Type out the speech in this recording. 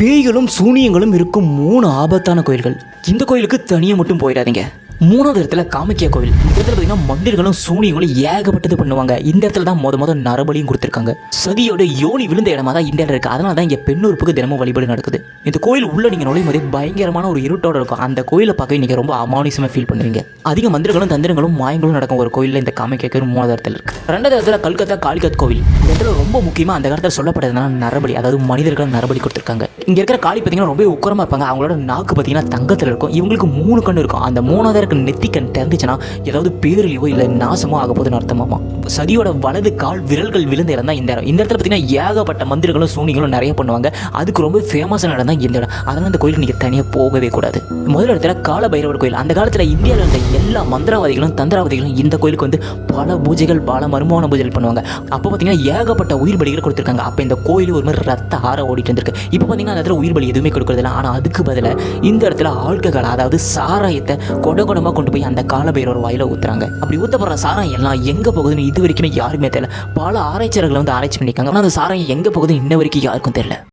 பேய்களும் சூனியங்களும் இருக்கும் 3 ஆபத்தான கோயில்கள். இந்த கோயிலுக்கு தனியாக மட்டும் போயிடாதீங்க. 3வது இடத்துல காமாக்கியா கோவில். இந்த இடத்துல பார்த்தீங்கன்னா மந்திர்களும் சூனியங்களும் ஏகப்பட்டது பண்ணுவாங்க. இந்த இடத்துல தான் முத நரபலியும் கொடுத்துருக்காங்க. சதியோட யோனி விழுந்த இடமா தான் இந்த இடம் இருக்குது. அதனால தான் இங்கே பெண்ணுறுப்புக்கு தினமும் வழிபாடு நடக்குது. இந்த கோயில் உள்ள நீங்கள் நுழையும் போதே பயங்கரமான ஒரு இருட்டோட இருக்கும். அந்த கோயிலை பார்க்க நீங்கள் ரொம்ப அமானுஷமாக ஃபீல் பண்ணுவீங்க. அதிக மந்திரங்களும் தந்திரங்களும் மாயங்களும் நடக்கும் ஒரு கோயிலில் இந்த காமாக்கியா கோயில் 3வது இடத்துல இருக்குது. 2வது இடத்துல கல்கத்தா காளிகத் கோவில். இந்த இடத்துல ரொம்ப முக்கியமாக அந்த காலத்தில் சொல்லப்பட்டதுனால நரபலி, அதாவது மனிதர்கள் நரபலி கொடுத்துருக்காங்க. இங்கே இருக்கிற காளி பார்த்தீங்கன்னா ரொம்ப உக்கரமாக இருப்பாங்க. அவங்களோட நாக்கு பார்த்தீங்கன்னா தங்கத்தில் இருக்கும். இவங்களுக்கு 3 கண்ணு இருக்கும். அந்த 3வது நெத்திக்கண் திறந்துச்சுன்னா ஏதாவது பேரழிவோ இல்லை நாசமோ ஆக போதுன்னு அர்த்தமாமா. சதியோட வலது கால் விரல்கள் விழுந்த இடம் தான் இந்த இடம். இந்த இடத்துல பார்த்தீங்கன்னா ஏகப்பட்ட மந்திரங்களும் சூனியங்களும் நிறைய பண்ணுவாங்க. அதுக்கு ரொம்ப ஃபேமஸான இடம் தான் இந்த இடம். அதனால் இந்த கோயிலுக்கு நீங்கள் தனியாக போகவே கூடாது. முதல் இடத்துல கால பைரவர் கோயில். அந்த காலத்தில் இந்தியாவில் இருந்த எல்லா மந்திரவாதிகளும் தந்திரவாதிகளும் இந்த கோயிலுக்கு வந்து பல பூஜைகள், பல மர்மமான பூஜைகள் பண்ணுவாங்க. அப்போ பார்த்தீங்கன்னா ஏகப்பட்ட உயிர் பலிகள் கொடுத்துருக்காங்க. அப்போ இந்த கோயில் ஒரு மாதிரி ரத்த ஆற ஓடிட்டு இருந்திருக்கு. இப்போ பார்த்தீங்கன்னா அந்த இடத்துல உயிர் பலி எதுவுமே கொடுக்குறதில்ல. ஆனால் அதுக்கு பதிலாக இந்த இடத்துல ஆல்கஹால், அதாவது சாராயத்தை கொடமாக கொண்டு போய் அந்த காலபைரவர் வாயில ஊத்துறாங்க. அப்படி ஊத்தப்படுற சாராயம் எல்லாம் எங்க போகுதுன்னு இது வரைக்குமே யாருமே தெரியல. பல ஆராய்ச்சியாளர்கள் வந்து ஆராய்ச்சி பண்ணியிருக்காங்க. ஆனால் அந்த சாராயம் எங்க போகுதுன்னு இன்ன வரைக்கும் யாருக்கும் தெரியல.